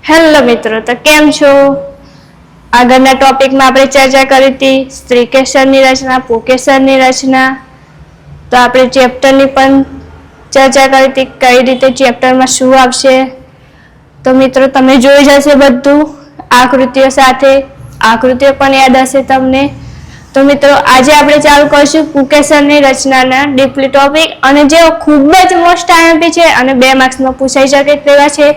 Hello મિત્રો, તો કેમ છો? આગળના ટોપિકમાં આપણે ચર્ચા કરી હતી સ્ત્રીકેસરની રચના, પુકેસરની રચના. તો આપણે ચેપ્ટરની પણ ચર્ચા કરી હતી કઈ રીતે ચેપ્ટરમાં શું આવશે. તો મિત્રો તમે જોઈ જશે બધું આકૃતિઓ સાથે, આકૃતિઓ પણ યાદ હશે તમને. તો મિત્રો આજે આપણે ચાલુ કરીશું પુકેસરની રચનાના ડીપલી ટોપિક, અને જે ખૂબ જ મોસ્ટ આઈએમપી છે અને 2 માર્ક્સમાં પૂછાઈ શકે તેવા છે,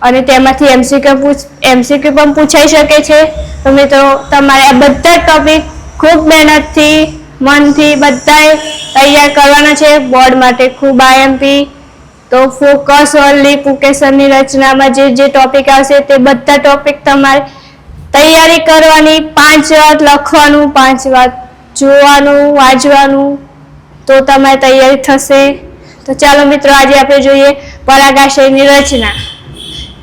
અને તેમાંથી એમસીક્યુ પણ પૂછાઈ શકે છે. તો મિત્રો તમારે આ બધા ટોપિક ખૂબ મહેનતથી, મનથી બધાએ તૈયાર કરવાના છે બોર્ડ માટે ખૂબ આઈએમપી. તો ફોકસ ઓનલી પુકેસરની રચનામાં જે ટોપિક આવશે તે બધા ટોપિક તમારે તૈયારી કરવાની, 5 વાર લખવાનું, 5 વાર જોવાનું, વાંચવાનું, તો તમારી તૈયારી થશે. તો ચાલો મિત્રો આજે આપણે જોઈએ પરાગાશયની રચના,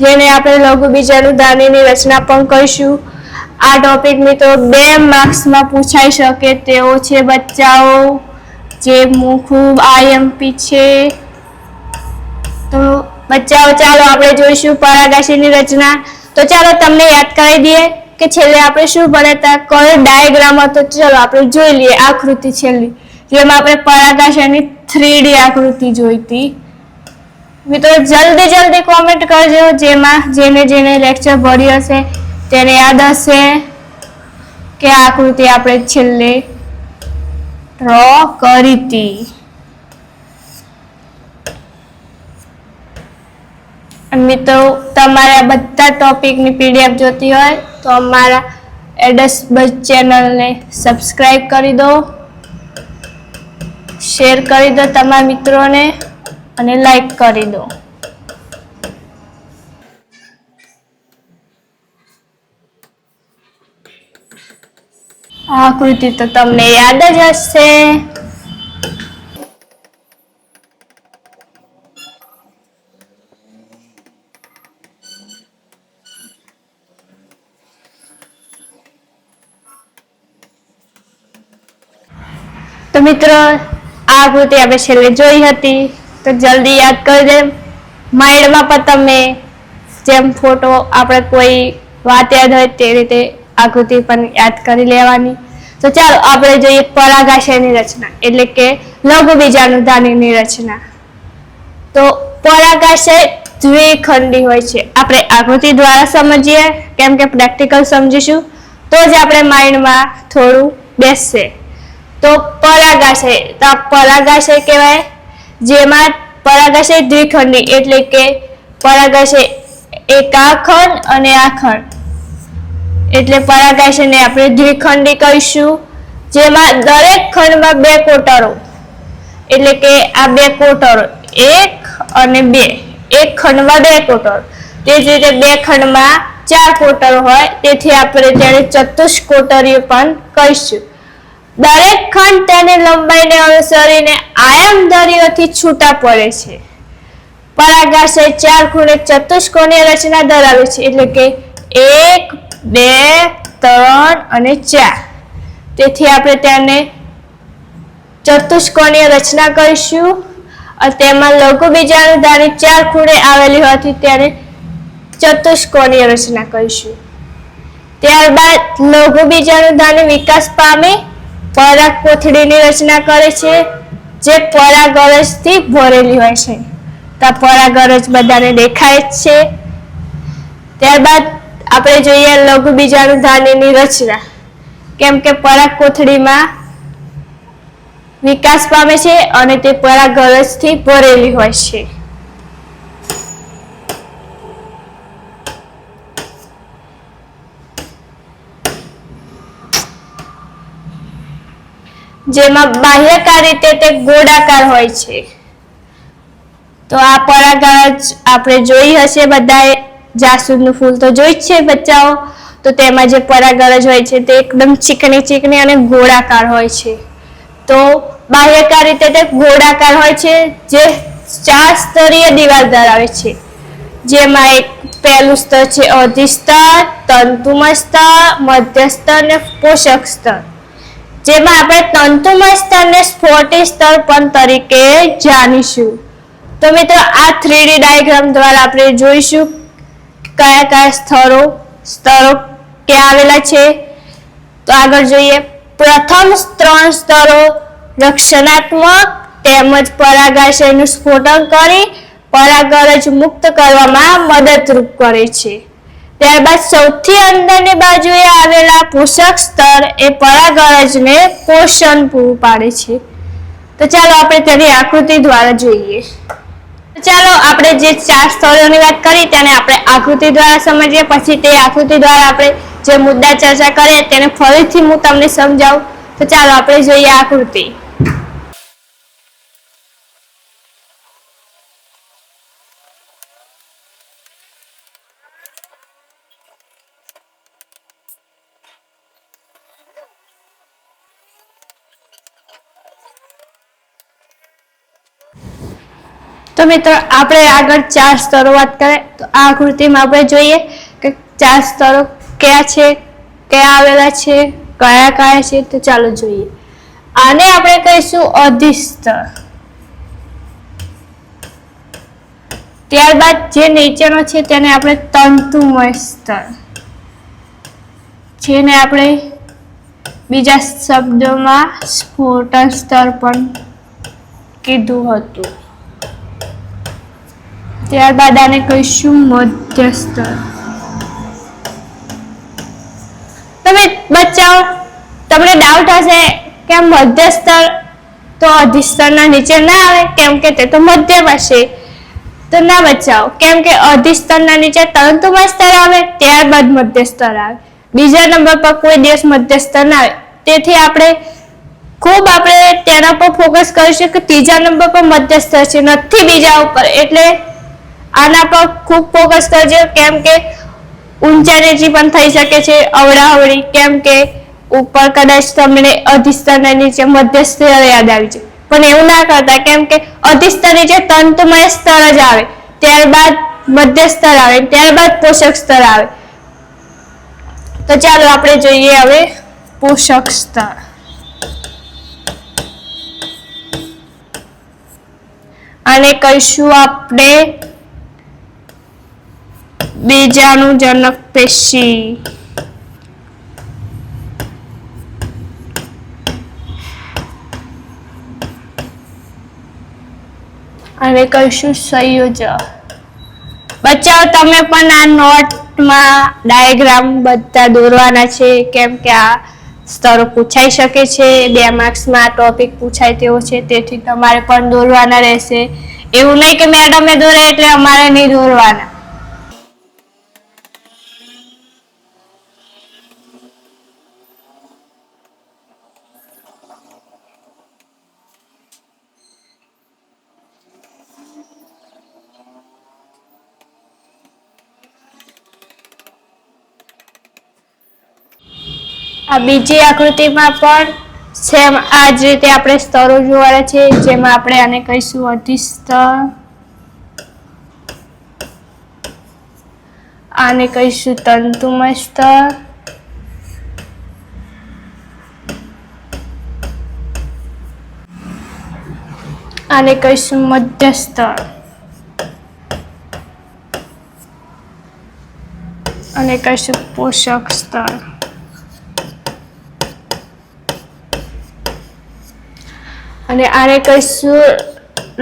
જેને આપણે લઘુબીજાણુધાનીની રચના પણ કહીશું. આ ટોપિક મિત્રો 2 માર્ક્સમાં પૂછાઈ શકે તેવો છે બચ્ચાઓ, જે ખૂબ આઈએમપી છે. તો બચ્ચાઓ ચાલો આપણે જોઈશું પરાગાશયની રચના. તો ચાલો તમને યાદ કરાવી દઈએ કે છેલ્લે આપણે શું ભણ્યા હતા, કયો ડાયાગ્રામ હતો. ચાલો આપણે જોઈ લઈએ આકૃતિ છેલ્લી, જેમાં આપણે પરાગાશયની 3D આકૃતિ જોઈ હતી. મિત્રો જલ્દી કોમેન્ટ કરજો, જેને લેક્ચર ભર્યું હશે તેને યાદ હશે કે આકૃતિ આપણે છેલ્લે ડ્રો કરી હતી. મિત્રો તમારે આ બધા ટોપિકની પીડીએફ જોતી હોય તો અમારા એડસ બઝ ચેનલને સબસ્ક્રાઇબ કરી દો, શેર કરી દો તમારા મિત્રોને, અને લાઈક કરી દો. આકૃતિ તો તમને યાદ જ હશે. તો મિત્રો આ આકૃતિ આપણે છેલ્લે જોઈ હતી, તો જલ્દી યાદ કરી દે. માઇન્ડમાં પણ તમે જેમ ફોટો આપણે કોઈ વાત યાદ હોય તે રીતે આકૃતિ પણ યાદ કરી લેવાની. તો ચાલો આપણે જોઈએ પરાગાશયની રચના, એટલે કે લઘુબીજાણુધાનીની રચના. તો પરાગાશય દ્વિખંડી હોય છે. આપણે આકૃતિ દ્વારા સમજીએ, કેમ કે પ્રેક્ટિકલ સમજીશું તો જ આપણે માઇન્ડમાં થોડું બેસશે. તો પરાગાશય કહેવાય જેમાં પરાગાશય દ્વિખંડી, એટલે કે પરાગાશય એક આ ખંડ અને આ ખંડ, એટલે પરાગાશયને આપણે દ્વિખંડી કહીશું. જેમાં દરેક ખંડમાં 2 કોટરો, એટલે કે આ 2 કોટરો 1 અને 2, એક ખંડમાં 2 કોટરો, તે જ રીતે 2 ખંડમાં 4 કોટરો હોય, તેથી આપણે તેને ચતુષ્કોટરીય પણ કહીશું. દરેક ખંડ તેની લંબાઈને અનુસરીને આયામધરીઓથી છૂટા પડે છે. પરાગાશય 4 ખૂણે ચતુષ્કોણીય રચના ધરાવે છે, એટલે કે 1, 2, 3 અને 4. તેથી આપણે તેને ચતુષ્કોણીય રચના કહીશું. તેમાં લઘુબીજાણુધાની 4 ખૂણે આવેલી હોવાથી તેને ચતુષ્કોણીય રચના કહીશું. ત્યારબાદ લઘુબીજાણુધાની વિકાસ પામી પરાગકોથળીની રચના કરે છે, જે પરાગરજથી ભરેલી હોય છે. તો પરાગરજ બધાને દેખાય જ છે. ત્યારબાદ આપણે જોઈએ લઘુબીજાણુધાનીની રચના, કેમ કે પરાગકોથળીમાં વિકાસ પામે છે અને તે પરાગરજથી ભરેલી હોય છે. જેમાં બાહ્યકાર રીતે તે ગોળાકાર હોય છે. તો આ પરાગરજ આપણે જોઈ હશે બધાએ, જાસૂદનું ફૂલ તો જોઈ જ છે બચ્ચાઓ. તો તેમાં જે પરાગરજ હોય છે તે એકદમ ચીકણી અને ગોળાકાર હોય છે. તો બાહ્યકાર રીતે તે ગોળાકાર હોય છે, જે 4 સ્તરીય દિવાલ ધરાવે છે. જેમાં એક પહેલું સ્તર છે અધિસ્તર, તંતુમય સ્તર, મધ્ય સ્તર અને પોષક સ્તર. જેમાં આપણે તંતુમય સ્તરને સ્ફોટી સ્તર પણ તરીકે જાણીશું. તો મિત્રો આ 3D ડાયાગ્રામ દ્વારા આપણે જોઈશું કયા કયા સ્તરો ક્યાં આવેલા છે. તો આગળ જોઈએ. પ્રથમ 3 સ્તરો રક્ષણાત્મક તેમજ પરાગાશયનું સ્ફોટન કરી પરાગરજ મુક્ત કરવામાં મદદરૂપ કરે છે. ત્યારબાદ સૌથી અંદરની બાજુએ આવેલા પોષક સ્તર એ પરાગરજને પોષણ પૂરું પાડે છે. તો ચાલો આપણે તેની આકૃતિ દ્વારા જોઈએ. ચાલો આપણે જે 4 સ્તરોની વાત કરી તેને આપણે આકૃતિ દ્વારા સમજીએ. પછી તે આકૃતિ દ્વારા આપણે જે મુદ્દા ચર્ચા કરીએ તેને ફરીથી હું તમને સમજાવું. તો ચાલો આપણે જોઈએ આકૃતિ. તો મિત્રો આપણે આગળ 4 સ્તરો વાત કરીએ તો આ આકૃતિમાં આપણે જોઈએ કે 4 સ્તરો ક્યાં છે, ક્યાં આવેલા છે, કયા કયા છે. તો ચાલો જોઈએ. આને આપણે કહીશું અધિસ્તર. ત્યારબાદ જે નીચેનો છે તેને આપણે તંતુમય સ્તર, જેને આપણે બીજા શબ્દોમાં સ્ફોટન સ્તર પણ કીધું હતું. ત્યારબાદ આને કહીશું મધ્ય સ્તર. તમે બચ્ચાઓ તમને ડાઉટ હશે કે મધ્ય સ્તર તો અધિસ્તરના નીચે ના આવે કેમ કે તે તો મધ્યમાં છે. તો ના બચ્ચાઓ, કેમ કે અધિસ્તરના નીચે તંતુમય સ્તર આવે ત્યારબાદ મધ્ય સ્તર આવે. બીજા નંબર પર કોઈ દિવસ મધ્ય સ્તર ના આવે. તેથી આપણે તેના પર ફોકસ કરીશું કે ત્રીજા નંબર પર મધ્ય સ્તર છે, નથી બીજા ઉપર. એટલે આના પર ખૂબ ફોકસ કરજો કેમ કે ઊંચા નીચી પણ થઈ શકે છે, અવડાઅવળી. કેમ કે ઉપર કદાચ તમને અધિસ્તરના નીચે મધ્ય સ્તર યાદ આવી જાય, પણ એવું ના કરતા કેમ કે અધિસ્તર નીચે તંતુમય સ્તર જ આવે, ત્યારબાદ મધ્ય સ્તર આવે, ત્યારબાદ પોષક સ્તર આવે. તો ચાલો આપણે જોઈએ હવે પોષક સ્તર. આને કહીશું આપણે બીજાણુજનક પેશી. આને કહીશું સંયોજક. બચ્ચાઓ તમે પણ આ નોટમાં ડાયાગ્રામ બધા દોરવાના છે કેમ કે આ સ્તરો પૂછાઈ શકે છે. 2 માર્ક્સમાં આ ટોપિક પૂછાય તેવો છે, તેથી તમારે પણ દોરવાના રહેશે. એવું નહીં કે મેડમે દોરે એટલે અમારે નહીં દોરવાના. આ બીજી આકૃતિમાં પણ સેમ આ જ રીતે આપણે સ્તરો જોવાના છે, જેમાં આપણે આને કહીશું અધિસ્તર, આને કહીશું તંતુમય સ્તર, આને કહીશું મધ્ય સ્તર, આને કહીશું પોષક સ્તર. અને આને કહીશું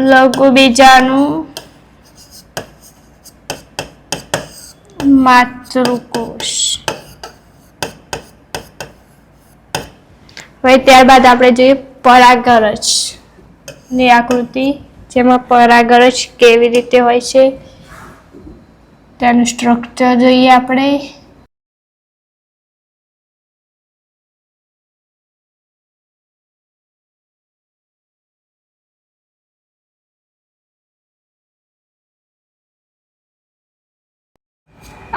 લઘુ બીજાણુ માતૃકોષ. હવે ત્યારબાદ આપણે જોઈએ પરાગરજ ની આકૃતિ, જેમાં પરાગરજ કેવી રીતે હોય છે તેનું સ્ટ્રક્ચર જોઈએ આપણે.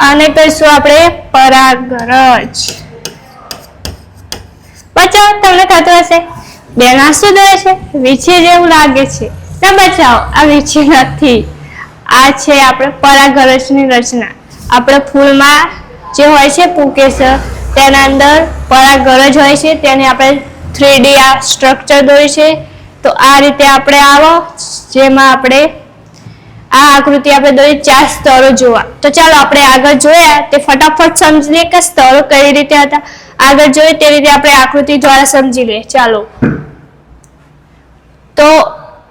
આને કહીશું આપણે પરાગરજ. બચાવ તમને થતું હશે બેન આ શું દોરે છે, વીછી જેવું લાગે છે. ના બચાવ, આ વીછી નથી, આ છે આપણે પરાગરજની રચના. આપણે ફૂલમાં જે હોય છે પુકેસર તેના અંદર પરાગરજ હોય છે, તેને આપણે 3D આ સ્ટ્રક્ચર દોર્યું છે. તો આ રીતે આપણે આવો જેમાં આપણે આ આકૃતિ આપણે દોરી 4 સ્તરો જોવા. તો ચાલો આપણે આગળ જોયા તે ફટાફટ સમજી લઈએ કે સ્તરો કઈ રીતે હતા. આગળ જોઈએ તે રીતે આપણે આકૃતિ દ્વારા સમજી લઈએ. ચાલો, તો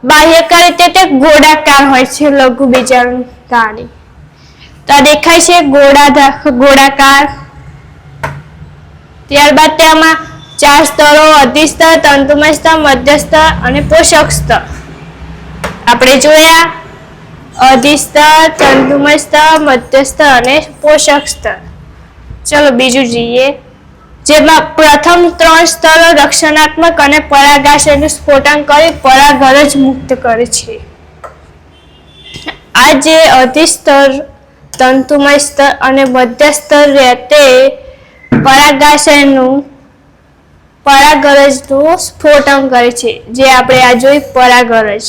બાહ્યકાર રીતે તે ગોળાકાર હોય છે લઘુબીજાણુ ધાની. તો આ દેખાય છે ગોળાકાર. ત્યારબાદ તેમાં 4 સ્તરો, અધિસ્તર, તંતુમય સ્તર, મધ્ય સ્તર અને પોષક સ્તર આપણે જોયા. અધિસ્તર, તંતુમય સ્તર, મધ્ય સ્તર અને પોષક સ્તર. ચલો બીજું જોઈએ, જેમાં પ્રથમ 3 સ્તરો રક્ષણાત્મક અને પરાગાશયનું સ્ફોટન કરી પરાગરજ મુક્ત કરે છે. આ જે અધિસ્તર, તંતુમય સ્તર અને મધ્ય સ્તર તે પરાગાશયનું પરાગરજનું સ્ફોટન કરે છે, જે આપણે આ જોઈ પરાગરજ.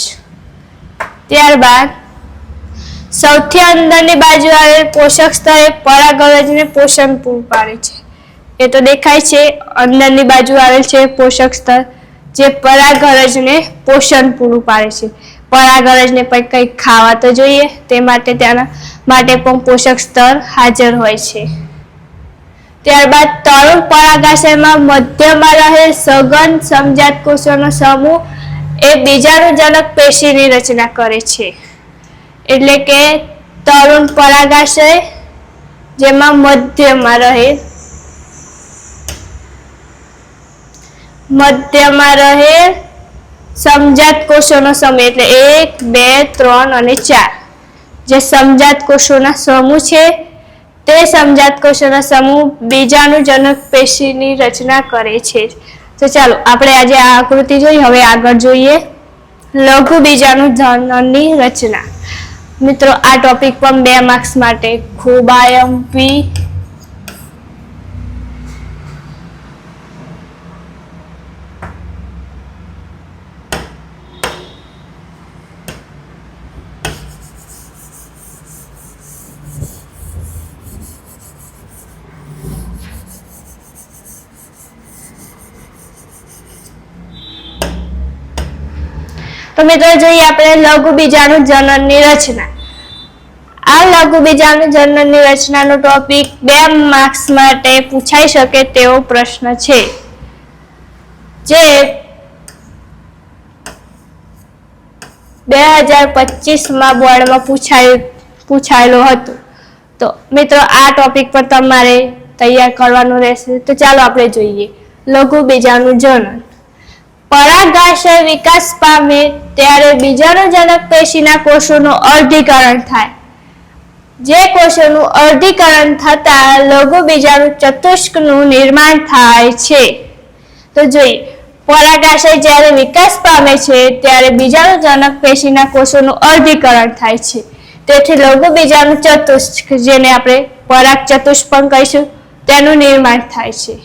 ત્યારબાદ સૌથી અંદરની બાજુ આવેલ પોષક સ્તર એ પરાગરજને પોષણ પૂરું પાડે છે. એ તો દેખાય છે, અંદરની બાજુ આવેલ છે પોષક સ્તર જે પરાગરજને પોષણ પૂરું પાડે છે. પરાગરજને પણ કંઈક ખાવા તો જોઈએ, તે માટે તેના માટે પણ પોષક સ્તર હાજર હોય છે. ત્યારબાદ તરુણ પરાગાશયમાં મધ્યમાં રહેલ સઘન સમજાત કોષોનો સમૂહ એ બીજાણુજનક પેશીની રચના કરે છે. એટલે કે તરુણ પરાગાશય જેમાં મધ્યમાં રહે સમજાત કોષોનો સમૂહ, એટલે 1, 2, 3 અને 4 જે સમજાત કોષોના સમૂહ છે, તે સમજાત કોષોના સમૂહ બીજાણુજનક પેશીની રચના કરે છે. તો ચાલો આપણે આજે આ આકૃતિ જોઈ. હવે આગળ જોઈએ લઘુ બીજાણુજનનની રચના. મિત્રો, આ ટોપિક પણ 2 માર્ક્સ માટે ખૂબ આઈએમપી તો મિત્રો જોઈએ આપણે લઘુ બીજાણુજનનની રચના. આ લઘુ બીજાણુજનનની રચનાનો ટોપિક 2 માર્ક્સ માટે પૂછાઈ શકે તેવો પ્રશ્ન છે, જે 2025માં બોર્ડમાં પૂછાયેલો હતો. તો મિત્રો આ ટોપિક પર તમારે તૈયાર કરવાનું રહેશે. તો ચાલો આપણે જોઈએ લઘુ બીજાણુજનન. પરાગાશય વિકાસ પામે ત્યારે બીજાણુજનક પેશીના કોષોનું અર્ધીકરણ થાય. જે કોષોનું અર્ધીકરણ થતા લઘુ બીજાણુ ચતુષ્કનું નિર્માણ થાય છે. તો જોઈએ, પરાગાશય જ્યારે વિકાસ પામે છે ત્યારે બીજાણુજનક પેશીના કોષોનું અર્ધીકરણ થાય છે. તેથી લઘુ બીજાણુ ચતુષ્ક, જેને આપણે પરાગ ચતુષ્ક પણ કહીશું, તેનું નિર્માણ થાય છે.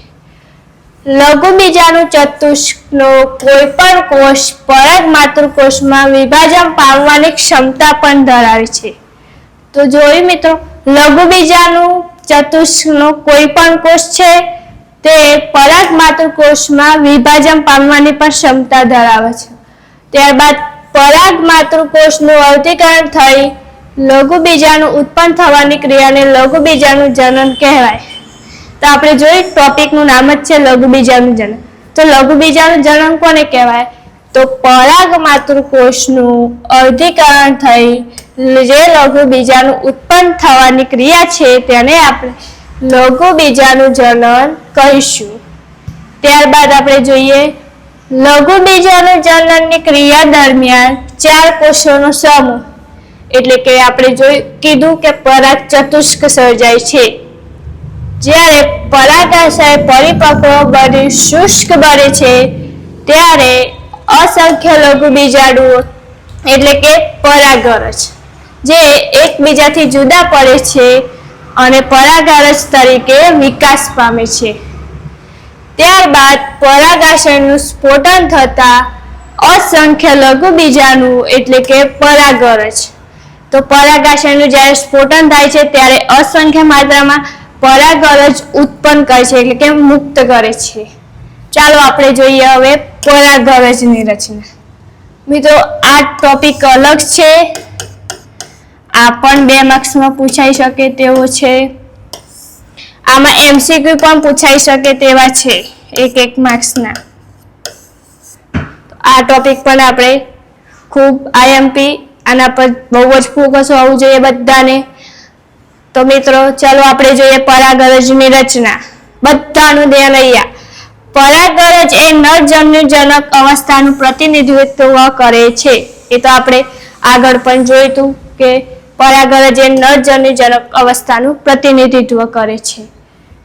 લઘુ બીજાણુ ચતુષ્કનો કોઈ પણ કોષ પરાગ માતૃકોષમાં વિભાજન પામવાની ક્ષમતા પણ ધરાવે છે. તો જોયું મિત્રો, લઘુ બીજાણુ ચતુષ્કનો કોઈ પણ કોષ છે તે પરાગ માતૃકોષમાં વિભાજન પામવાની પણ ક્ષમતા ધરાવે છે. ત્યારબાદ પરાગ માતૃકોષનું અર્ધીકરણ થઈ લઘુ બીજાણુ ઉત્પન્ન થવાની ક્રિયાને લઘુ બીજાણુજનન કહેવાય. તો આપણે જોઈ ટોપિકનું નામ જ છે લઘુ બીજાણુજનન. તો લઘુ બીજાણુજનન કોને કહેવાય? તો પરાગ માતૃકોષનું અર્ધીકરણ થઈ જે લઘુ બીજાણુ ઉત્પન્ન થવાની ક્રિયા છે તેને આપણે લઘુ બીજાણુજનન કહીશું. ત્યારબાદ આપણે જોઈએ લઘુ બીજાણુજનનની ક્રિયા દરમિયાન 4 કોષોનો સમૂહ, એટલે કે આપણે કીધું કે પરાગ ચતુષ્ક સર્જાય છે. જ્યારે પરાગાશય પરિપક્વ બની શુષ્ક બને છે ત્યારે અસંખ્ય લઘુ બીજાણુઓ, એટલે કે પરાગરજ, જે એકબીજાથી જુદા પડે છે અને પરાગરજ તરીકે વિકાસ પામે છે. ત્યારબાદ પરાગાશયનું સ્ફોટન થતા અસંખ્ય લઘુ બીજાણુઓ, એટલે કે પરાગરજ. તો પરાગાશયનું જ્યારે સ્ફોટન થાય છે ત્યારે અસંખ્ય માત્રામાં પરાગરજ ઉત્પન્ન કરે છે, એટલે કે મુક્ત કરે છે. ચાલો આપણે જોઈએ હવે પરાગરજની રચના. મિત્રો, આ ટોપિક અલગ છે આ પણ 2 માર્ક્સમાં પૂછાઈ શકે તેવો છે. આમાં MCQ પણ પૂછાઈ શકે તેવા છે 1 માર્ક્સના. આ ટોપિક પણ આપણે ખૂબ IMP આના પર બહુ જ ફોકસ હોવું જોઈએ બધાને. તો મિત્રો ચાલો આપણે જોઈએ પરાગરજની રચના. બધાનું ધ્યાન અહીંયા. પરાગરજ એ નરજન્યુજનક અવસ્થાનું પ્રતિનિધિત્વ કરે છે. એ તો આપણે આગળ પણ જોયું હતું કે પરાગરજ એ નરજન્યુજનક અવસ્થાનું પ્રતિનિધિત્વ કરે છે.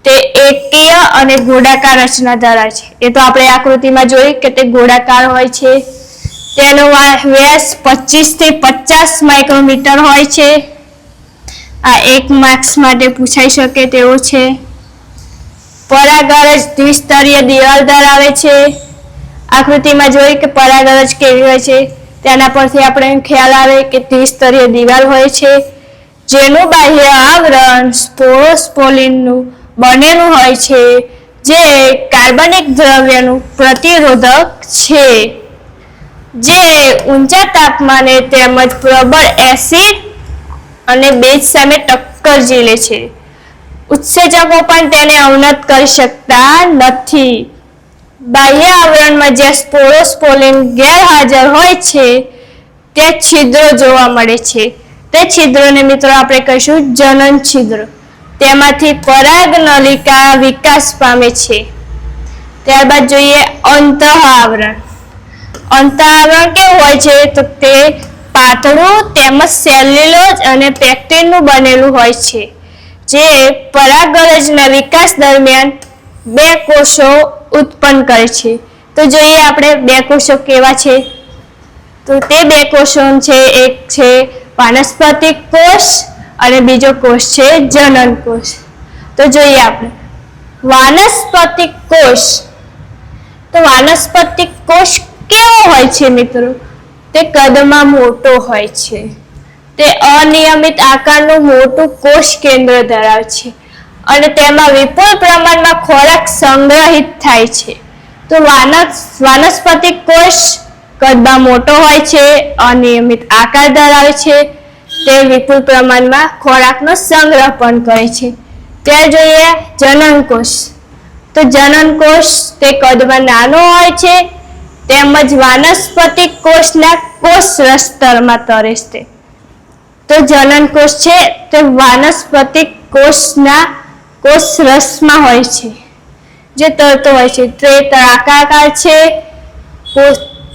તે એકકીય અને ગોળાકાર રચના ધરાવે છે. એ તો આપણે આકૃતિમાં જોઈ કે તે ગોળાકાર હોય છે. તેનો વ્યાસ 25 થી 50 માઇક્રોમીટર હોય છે. આ 1 માર્ક્સ માટે પૂછાઈ શકે તેવો છે. પરાગરજ દ્વિસ્તરીય દિવાલ ધરાવે છે. આકૃતિમાં જોઈ કે પરાગરજ કેવી હોય છે તેના પરથી આપણે ખ્યાલ આવે કે દ્વિસ્તરીય દિવાલ હોય છે, જેનું બાહ્ય આવરણ સ્પોરોસ્પોલિનનું બનેલું હોય છે, જે કાર્બનિક દ્રવ્યનું પ્રતિરોધક છે, જે ઊંચા તાપમાને તેમજ પ્રબળ એસિડ અને બેઝ સામે ટક્કર ઝીલે છે. ઉત્સેચકો પણ તેને અવનત કરી શકતા નથી. બાહ્ય આવરણમાં જે સ્પોરોસ્પોલિન ગેરહાજર હોય છે તે છિદ્રો જોવા મળે છે. તે છિદ્રોને મિત્રો આપણે કહીશું જનન છિદ્રો. તેમાંથી પરાગનલિકા વિકાસ પામે છે. ત્યારબાદ જોઈએ અંતઃ આવરણ. અંતઃ આવરણ કેવું હોય છે તો તે પાતળું તેમજ સેલ્યુલોઝ અને પેક્ટિનનું બનેલું હોય છે, જે પરાગરજના વિકાસ દરમિયાન 2 કોષો ઉત્પન્ન કરે છે. તો જોઈએ આપણે 2 કોષો કેવા છે. તો તે 2 કોષો છે, એક છે વાનસ્પતિક કોષ અને બીજો કોષ છે જનન કોષ. તો જોઈએ આપણે વાનસ્પતિક કોષ. તો વાનસ્પતિક કોષ કેવો હોય છે મિત્રો? તે કદમાં મોટો હોય છે. તે અનિયમિત આકારનું મોટું કોષ કેન્દ્ર ધરાવે છે અને તેમાં વિપુલ પ્રમાણમાં ખોરાક સંગ્રહિત થાય છે. તો વાનસ્પતિક કોષ કદમાં મોટો હોય છે, અનિયમિત આકાર ધરાવે છે, તે વિપુલ પ્રમાણમાં ખોરાકનો સંગ્રહ પણ કરે છે. ત્યાં જોઈએ જનન કોષ. તો જનન કોષ તે કદમાં નાનો હોય છે તેમજ વાનસ્પતિક કોષના કોષરસ સ્તરમાં તરે છે. તો જનન કોષ છે તે વાનસ્પતિક કોષના કોષરસમાં હોય છે, જે તરતો હોય છે. તે ત્રાકાકાર છે.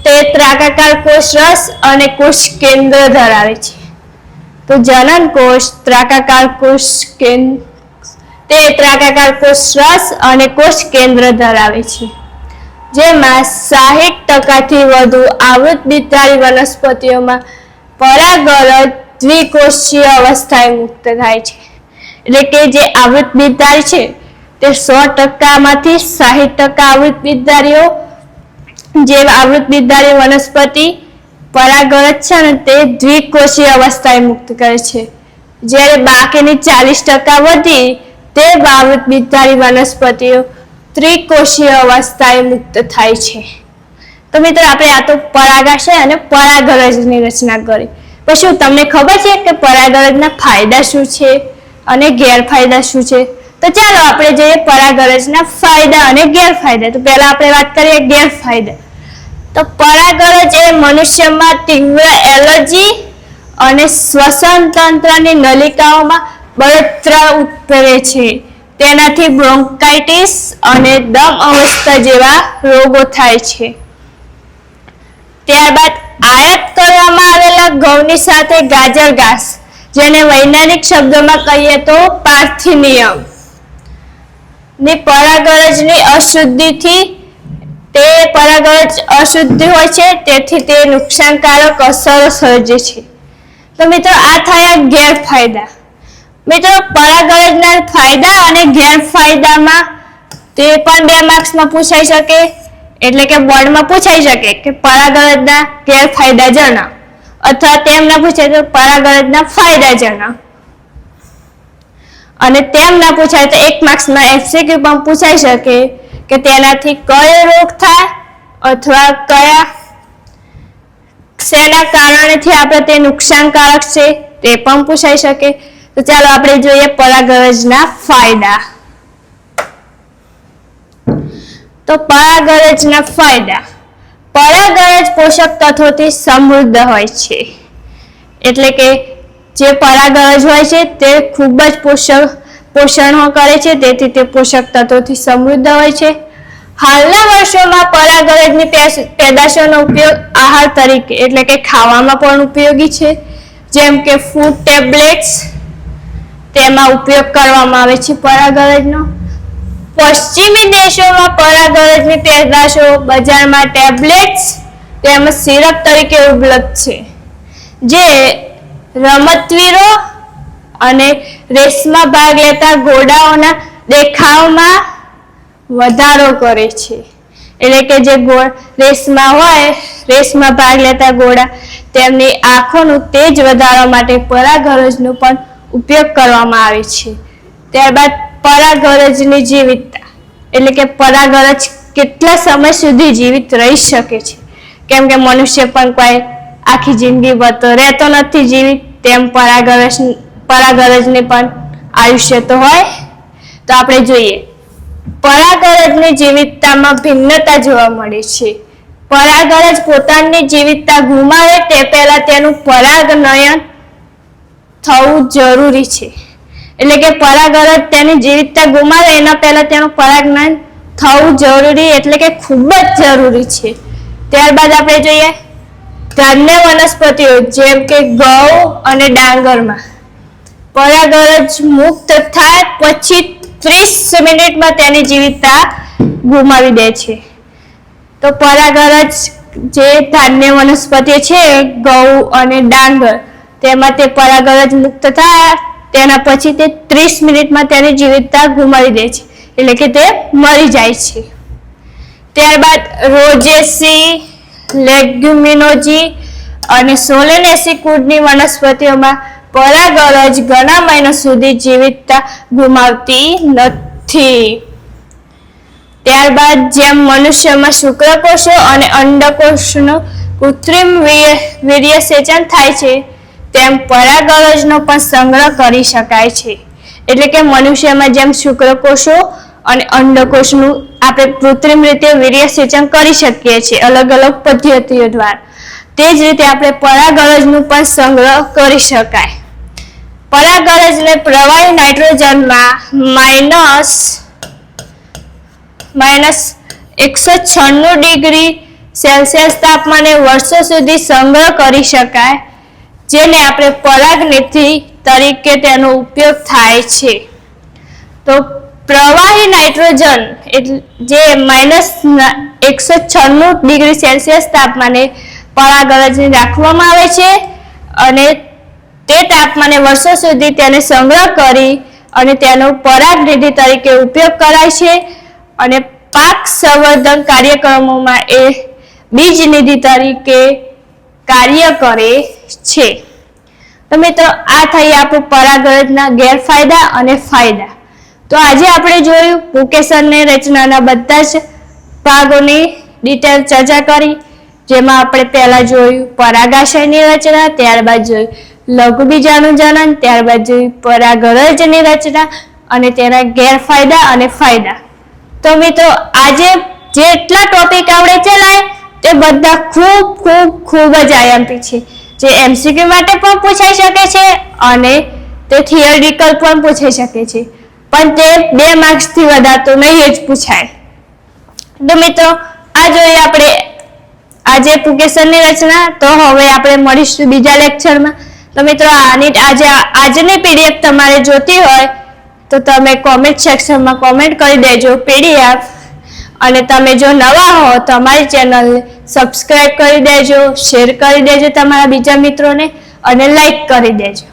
તે ત્રાકાકાર કોષરસ અને કોષ કેન્દ્ર ધરાવે છે. તો જનન કોષ ત્રાકાકાર કોષરસ અને કોષ કેન્દ્ર ધરાવે છે, જેમાં 60% થી વધુ આવૃતબીજધારી વનસ્પતિઓમાં પરાગરજ દ્વિકોષીય અવસ્થાએ મુક્ત થાય છે. એટલે કે જે આવૃતબીજધારી છે તે 100% માંથી 60% આવૃતબીજધારીઓ, જે આવૃતબીજધારી વનસ્પતિ પરાગરજ છે ને તે દ્વિકોષીય અવસ્થાએ મુક્ત કરે છે, જ્યારે બાકીની 40% વધી તે આવૃતબીજધારી વનસ્પતિઓ ત્રિકોષીય અવસ્થાએ મુક્ત થાય છે. તો મિત્રો આપણે આ તો પરાગાશય અને પરાગરજની રચના કરી. પછી તમને ખબર છે કે પરાગરજના ફાયદા શું છે અને ગેરફાયદા શું છે? તો ચાલો આપણે જોઈએ પરાગરજના ફાયદા અને ગેરફાયદા. તો પહેલા આપણે વાત કરીએ ગેરફાયદા. તો પરાગરજ એ મનુષ્યમાં તીવ્ર એલર્જી અને શ્વસન તંત્રની નલિકાઓમાં બળતરા ઉત્પન્ન છે. તેનાથી બ્રોન્કાઇટિસ અને દમ અવસ્થા જેવા રોગો થાય છે. ત્યારબાદ આયાત કરવામાં આવેલા ઘઉંની સાથે ગાજર ઘાસ, જેને વૈજ્ઞાનિક શબ્દોમાં કહીએ તો પાર્થેનિયમ ની પરાગરજની અશુદ્ધિથી, તે પરાગરજ અશુદ્ધ હોય છે તેથી તે નુકસાનકારક અસરો સર્જે છે. તો મિત્રો આ થયા ગેરફાયદા. મિત્રો પરાગરજના ફાયદા અને ગેરફાયદામાં તે પણ 2 માર્ક્સમાં પૂછાઈ શકે. એટલે કે બોર્ડમાં પૂછાઈ શકે કે પરાગરજના ગેરફાયદા જણાવો, અથવા તેમ ના પૂછાય તો પરાગરજના ફાયદા જણાવો. અને તેમ ના પૂછાય તો 1 માર્ક્સમાં MCQ પણ પૂછાઈ શકે કે તેનાથી કયો રોગ થાય અથવા શેના કારણેથી આપણે તે નુકસાનકારક છે તે પણ પૂછાઈ શકે. તો ચાલો આપણે જોઈએ પરાગરજના ફાયદા. તો પરાગરજના ફાયદા. પરાગરજ પોષક તત્વોથી સમૃદ્ધ હોય છે. એટલે કે જે પરાગરજ હોય છે તે ખૂબ જ પોષણ કરે છે, તેથી તે પોષક તત્વોથી સમૃદ્ધ હોય છે. હાલના વર્ષોમાં પરાગરજની પેદાશોનો ઉપયોગ આહાર તરીકે એટલે કે ખાવામાં પણ ઉપયોગી છે. જેમ કે ફૂડ ટેબ્લેટ્સ, તેમાં ઉપયોગ કરવામાં આવે છે પરાગરજનો. પશ્ચિમી દેશોમાં પરાગરજની પેદાશો બજારમાં ટેબ્લેટ્સ તેમજ સિરપ તરીકે ઉપલબ્ધ છે, જે રમતવીરો અને રેસમાં ભાગ લેતા ઘોડાઓના દેખાવમાં વધારો કરે છે. એટલે કે જે રેસમાં ભાગ લેતા ઘોડા, તેમની આંખોનું તેજ વધારવા માટે પરાગરજનો પણ ઉપયોગ કરવામાં આવે છે. ત્યારબાદ પરાગરજની જીવિતતા, એટલે કે પરાગરજ કેટલા સમય સુધી જીવિત રહી શકે છે. કેમ કે મનુષ્ય પણ કોઈ આખી જિંદગી રહેતો નથી જીવિત, તેમ પરાગરજને પણ આયુષ્ય તો હોય. તો આપણે જોઈએ પરાગરજની જીવિતતામાં ભિન્નતા જોવા મળે છે. પરાગરજ પોતાની જીવિતતા ગુમાવે તે પહેલા તેનું પરાગનયન થવું જરૂરી છે. એટલે કે પરાગરજ તેની જીવિતતા ગુમાવે એના પહેલા તેનું પરાગનયન થવું જરૂરી, એટલે કે ખૂબ જ જરૂરી છે. ત્યારબાદ આપણે જોઈએ ધાન્ય વનસ્પતિઓ જેમ કે ઘઉં અને ડાંગરમાં પરાગરજ મુક્ત થાય પછી 30 મિનિટમાં તેની જીવિતતા ગુમાવી દે છે. તો પરાગરજ જે ધાન્ય વનસ્પતિ છે ઘઉં અને ડાંગર, તેમાં તે પરાગરજ મુક્ત થાય તેના પછી તે 30 મિનિટમાં તેની જીવિતતા ગુમાવી દે છે, એટલે કે તે મરી જાય છે. ત્યારબાદ રોઝેસી, લેગ્યુમિનોજી અને સોલેનેસી કુળની વનસ્પતિઓમાં પરાગરજ ઘણા મહિના સુધી જીવિતતા ગુમાવતી નથી. ત્યારબાદ જેમ મનુષ્યમાં શુક્રકોષો અને અંડકોષનું કૃત્રિમ વીર્યસેચન થાય છે, તેમ પરાગરજનો પણ સંગ્રહ કરી શકાય છે. એટલે કે મનુષ્યમાં જેમ શુક્રકોષો અને અંડકોષનું આપણે કૃત્રિમ રીતે વીર્યસેચન કરી શકીએ છીએ અલગ અલગ પદ્ધતિઓ દ્વારા, તે જ રીતે આપણે પરાગરજનું પણ સંગ્રહ કરી શકાય. પરાગરજને પ્રવાહી નાઇટ્રોજનમાં -196 ડિગ્રી સેલ્સિયસ તાપમાને વર્ષો સુધી સંગ્રહ કરી શકાય, જેને આપણે પરાગનીતિ તરીકે તેનો ઉપયોગ થાય છે. તો પ્રવાહી નાઇટ્રોજન જે -196 ડિગ્રી સેલ્સિયસ તાપમાને પરાગરજને રાખવામાં આવે છે અને તે તાપમાને વર્ષો સુધી તેને સંગ્રહ કરી અને તેનો પરાગનીતિ તરીકે ઉપયોગ કરાય છે. અને પાક સંવર્ધન કાર્યક્રમોમાં એ બીજનિધિ તરીકે કાર્ય કરે છે. તો મિત્રો આ થઈ આપણું પરાગરજના ગેરફાયદા અને ફાયદા. તો આજે આપણે જોયું પુંકેસરની રચનાના બધા જ ભાગોની ડિટેલ ચર્ચા કરી, જેમાં આપણે પહેલા જોયું પરાગાશયની રચના, ત્યારબાદ જોયું લઘુબીજાનું જનન, ત્યારબાદ જોયું પરાગરજની રચના અને તેના ગેરફાયદા અને ફાયદા. તો મિત્રો આજે જેટલા ટોપિક આપણે ચલાય તે બધા ખૂબ જ આઈએમપી છે, જે એમસીક્યુ માટે પણ પૂછાઈ શકે છે અને તે થિયરિટિકલ પણ પૂછાઈ શકે છે, પણ તે 2 માર્ક્સથી વધારે તો નહીં જ પૂછાય. તો મિત્રો આ જોઈએ આપણે આજે પુંકેસરની રચના. તો હવે આપણે મળીશું બીજા લેક્ચરમાં. તો મિત્રો આજની પીડીએફ તમારે જોતી હોય તો તમે કોમેન્ટ સેક્શનમાં કોમેન્ટ કરી દેજો પીડીએફ, અને તમે જો નવા હો તો અમારી ચેનલને સબસ્ક્રાઇબ કરી દેજો, શેર કરી દેજો તમારા બીજા મિત્રોને અને લાઈક કરી દેજો.